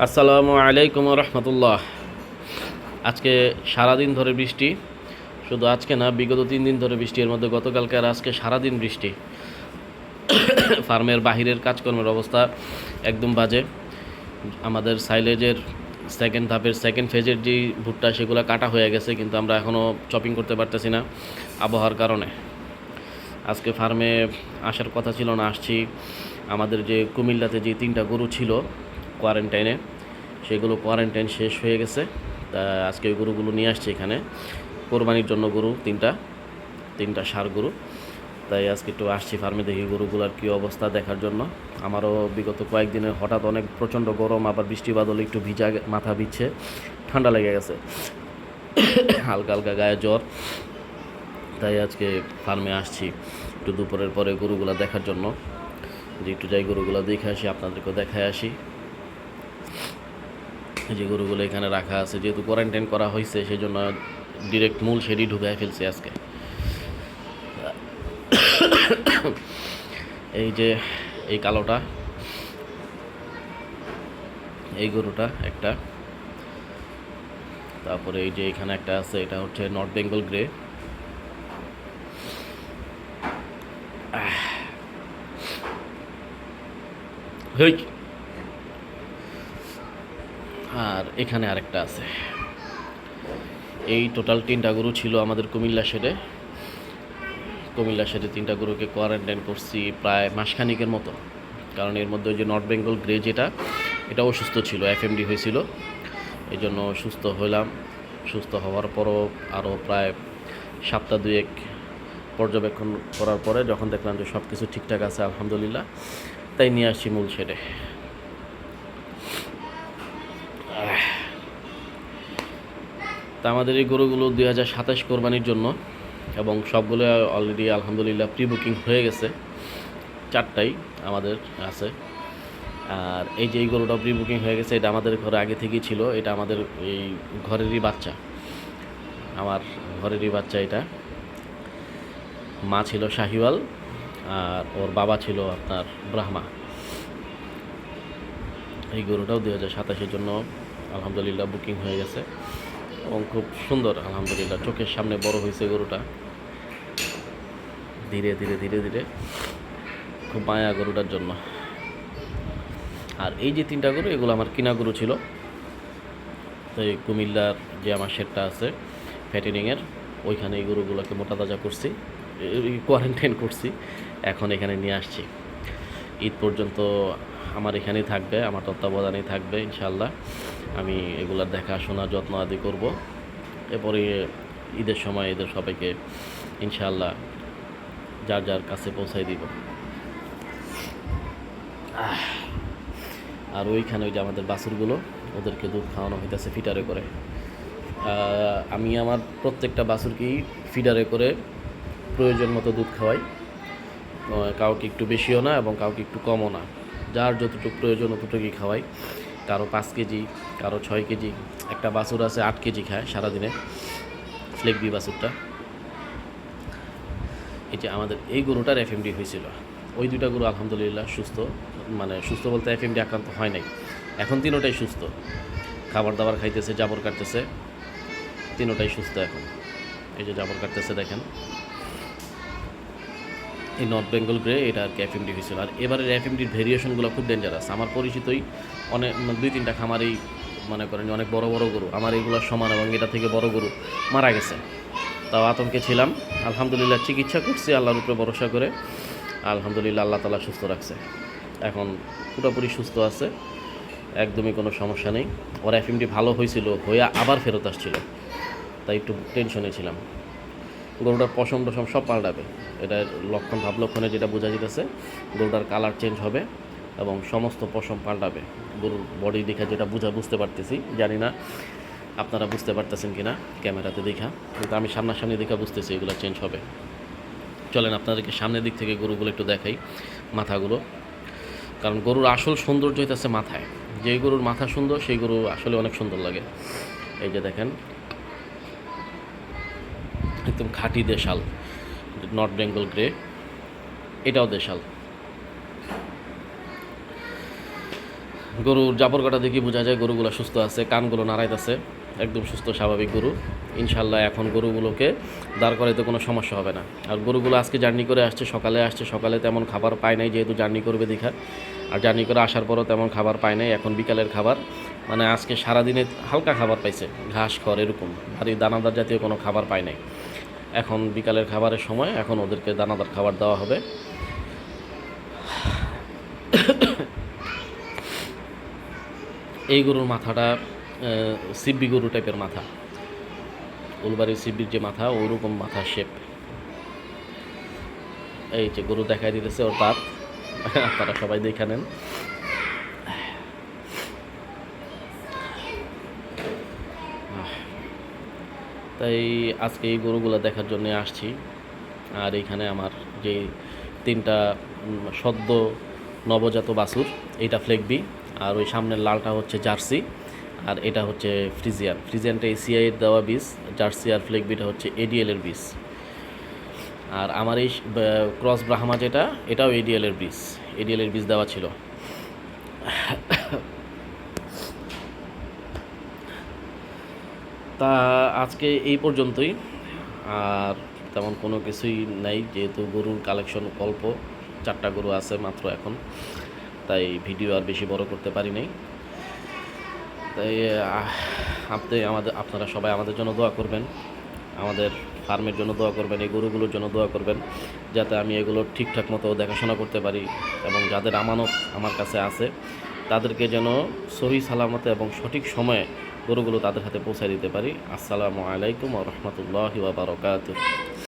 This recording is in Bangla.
আসসালামু আলাইকুম রহমতুল্লাহ। আজকে সারাদিন ধরে বৃষ্টি, শুধু আজকে না, বিগত 3 দিন ধরে বৃষ্টি। এর মধ্যে গতকালকে আর আজকে সারাদিন বৃষ্টি। ফার্মের বাহিরের কাজকর্মের অবস্থা একদম বাজে। আমাদের সাইলেজের সেকেন্ড ধাপের সেকেন্ড ফেজের যে ভুট্টা সেগুলো কাটা হয়ে গেছে, কিন্তু আমরা এখনও চপিং করতে পারতেছি না আবহাওয়ার কারণে। আজকে ফার্মে আসার কথা ছিল না, আসছি। আমাদের যে কুমিল্লাতে যে 3টা গরু ছিল কোয়ারেন্টাইনে, সেগুলো কোয়ারেন্টাইন শেষ হয়ে গেছে। তা আজকে ওই গরুগুলো নিয়ে আসছে এখানে কোরবানির জন্য। গরু তিনটা ষাঁড় গরু। তাই আজকে একটু আসছি ফার্মে, দেখি গরুগুলোর কী অবস্থা দেখার জন্য। আমারও বিগত কয়েকদিনের হঠাৎ অনেক প্রচণ্ড গরম, আবার বৃষ্টি বাদলে একটু ভিজা, মাথা ভিজছে, ঠান্ডা লেগে গেছে, হালকা হালকা গায়ে জ্বর। তাই আজকে ফার্মে আসছি একটু দুপুরের পরে গরুগুলো দেখার জন্য, যে একটু যাই গরুগুলো দেখে আসি, আপনাদেরকেও দেখায় আসি। যে গরুগুলো এখানে রাখা আছে, যেহেতু কোয়ারেন্টাইন করা হয়েছে, সেই জন্য ডিরেক্ট মূল শেডি ঢুকায় ফেলছে আজকে। এই যে এই কালোটা, এই গরুটা একটা, তারপরে এই যে এখানে একটা আছে, এটা হচ্ছে নর্থ বেঙ্গল গ্রে। আর এখানে আরেকটা আছে। এই টোটাল 3টা গরু ছিল আমাদের কুমিল্লা শেডে। 3টা গরুকে কোয়ারেন্টাইন করছি প্রায় মাসখানিকের মতো, কারণ এর মধ্যে ওই যে নর্থ বেঙ্গল গ্রে যেটা, এটা অসুস্থ ছিল, এফএমডি হয়েছিল। এই জন্য সুস্থ হলাম। সুস্থ হওয়ার পরও আরও প্রায় সপ্তাহ 2 পর্যবেক্ষণ করার পরে যখন দেখলাম যে সব কিছু ঠিকঠাক আছে আলহামদুলিল্লাহ, তাই নিয়ে আসছি মূল শেডে। তা আমাদের এই গরুগুলো 2027 কোরবানির জন্য, এবং সবগুলো অলরেডি আলহামদুলিল্লাহ প্রি বুকিং হয়ে গেছে। 4টাই আমাদের আছে। আর এই যে এই গরুটা প্রি বুকিং হয়ে গেছে, এটা আমাদের ঘরে আগে থেকেই ছিল। এটা আমাদের এই ঘরেরই বাচ্চা, আমার ঘরেরই বাচ্চা। এটা মা ছিল শাহিওয়াল, আর ওর বাবা ছিল আপনার ব্রাহ্মা। এই গরুটাও 2027-এর জন্য আলহামদুলিল্লাহ বুকিং হয়ে গেছে, এবং খুব সুন্দর আলহামদুলিল্লাহ। চোখের সামনে বড় হয়েছে গরুটা, ধীরে ধীরে ধীরে ধীরে। খুব মায়া গরুটার জন্য। আর এই যে 3টা গরু, এগুলো আমার কিনা গরু ছিল। তো এই কুমিল্লার যে আমার শেডটা আছে ফ্যাটেনিংয়ের, ওইখানে এই গরুগুলোকে মোটা তাজা করছি, কোয়ারেন্টাইন করছি, এখন এখানে নিয়ে আসছি। ঈদ পর্যন্ত আমার এখানেই থাকবে, আমার তত্ত্বাবধানেই থাকবে ইনশাল্লাহ। আমি এগুলার দেখাশোনা যত্ন আদি করব। এরপরে ঈদের সময় এদের সবাইকে ইনশাল্লাহ যার যার কাছে পৌঁছাই দিব। আর ওইখানে ওই যে আমাদের বাছুরগুলো, ওদেরকে দুধ খাওয়ানো হইতেছে ফিটারে করে। আমি আমার প্রত্যেকটা বাছুরকেই ফিডারে করে প্রয়োজন মতো দুধ খাওয়াই। কাউকে একটু বেশিও না এবং কাউকে একটু কমও না, যার যতটুকু প্রয়োজন অতটুকুই খাওয়াই। কারো 5 কেজি, কারো 6 কেজি। একটা বাছুর আছে 8 কেজি খায় সারাদিনে, ফ্লেকবি বাছুরটা। এই যে আমাদের এই গরুটার এফএমডি হয়েছিল। ওই 2টা গরু আলহামদুলিল্লাহ সুস্থ, মানে সুস্থ বলতে এফএমডি আক্রান্ত হয় নাই। এখন 3টাই সুস্থ, খাবার দাবার খাইতেছে, জাবর কাটতেছে, 3টাই সুস্থ এখন। এই যে জাবর কাটতেছে দেখেন। এই নর্থ বেঙ্গল গ্রে, এটা আর কি এফএমডি হয়েছিল। আর এবারের এফএমডির ভেরিয়েশনগুলো খুব ডেঞ্জারাস। আমার পরিচিতই অনেক 2-3টা খামারেই মনে করেন অনেক বড় বড় গরু আমার এইগুলোর সমান, এবং এটা থেকে বড় গরু মারা গেছে। তাও আতঙ্কে ছিলাম। আলহামদুলিল্লাহ চিকিৎসা করছি আল্লাহর উপরে ভরসা করে। আলহামদুলিল্লাহ আল্লাহ তাআলা সুস্থ রাখছে, এখন পুরোপুরি সুস্থ আছে, একদমই কোনো সমস্যা নেই। ওর এফএমডি ভালো হয়েছিল, হয়ে আবার ফেরত আসছিল, তাই একটু টেনশনে ছিলাম। গরুটার পশম টশম সব পাল্টাবে, এটার লক্ষণ ভাব লক্ষণে যেটা বোঝা যেতেছে, গরুটার কালার চেঞ্জ হবে এবং সমস্ত পশম পাল্টাবে। গরুর বডি দেখে যেটা বুঝতে পারতেছি, জানি না আপনারা বুঝতে পারতেছেন কিনা ক্যামেরাতে দেখা, কিন্তু আমি সামনাসামনি দেখা বুঝতেছি এগুলো চেঞ্জ হবে। চলেন আপনাদেরকে সামনের দিক থেকে গরুগুলো একটু দেখাই, মাথাগুলো। কারণ গরুর আসল সৌন্দর্য হইতেছে মাথায়। যেই গরুর মাথা সুন্দর সেই গরু আসলে অনেক সুন্দর লাগে। এই যে দেখেন, একদম খাঁটি দেশাল নর্থ বেঙ্গল গ্রে, এটাও দেশাল। গরুর জাবর কাটা দেখে বোঝা যায় গরুগুলো সুস্থ আছে, কানগুলো নাড়াইতেছে, একদম সুস্থ স্বাভাবিক গরু। ইনশাল্লাহ এখন গরুগুলোকে দাঁড় করাইতে কোনো সমস্যা হবে না। আর গরুগুলো আজকে জার্নি করে আসছে, সকালে তেমন খাবার পায় নাই, যেহেতু জার্নি করবে দীঘা। আর জার্নি করে আসার পরও তেমন খাবার পায় নাই। এখন বিকালের খাবার মানে আজকে সারাদিনে হালকা খাবার পাইছে, ঘাস খড় এরকম, আর এই দানাদার জাতীয় কোনো খাবার পায় নাই। এখন বিকালের খাবারের সময়, এখন ওদেরকে দানাদার খাবার দেওয়া হবে। এই গরুর মাথাটা সিব্বি গরু টাইপের মাথা, উলবাড়ির সিব্বির যে মাথা ওইরকম মাথার শেপ। এই যে গরু দেখাই দিতেছে ওর দাঁত, আপনারা সবাই দেখে নেন। তাই আজকে এই গরুগুলো দেখার জন্য আসছি। আর এইখানে আমার যে 3টা সদ্য নবজাত বাছুর, এইটা ফ্লেগবি, আর ওই সামনের লালটা হচ্ছে জার্সি, আর এটা হচ্ছে ফ্রিজিয়ানটা এসিআই এর দেওয়া বীজ, জার্সি আর ফ্লেগবিটা হচ্ছে এডিএল এর বীজ। আর আমার এই ক্রস ব্রাহ্মা যেটা, এটাও এডিএল এর বীজ দেওয়া ছিল। তা আজকে এই পর্যন্তই, আর তেমন কোনো কিছুই নাই, যেহেতু গরুর কালেকশন অল্প, 4টা গরু আছে মাত্র এখন, তাই ভিডিও আর বেশি বড় করতে পারি নাই। তাই আপনারা সবাই আমাদের জন্য দোয়া করবেন, আমাদের ফার্মের জন্য দোয়া করবেন, এই গরুগুলোর জন্য দোয়া করবেন, যাতে আমি এগুলো ঠিকঠাক মতো দেখাশোনা করতে পারি, এবং যাদের আমানত আমার কাছে আছে তাদেরকে যেন সহি সালামতে এবং সঠিক সময়ে গরুগুলো তাদের হাতে পৌঁছে দিতে পারি। আসসালামু আলাইকুম ওয়া রাহমাতুল্লাহি ওয়া বারাকাতুহু।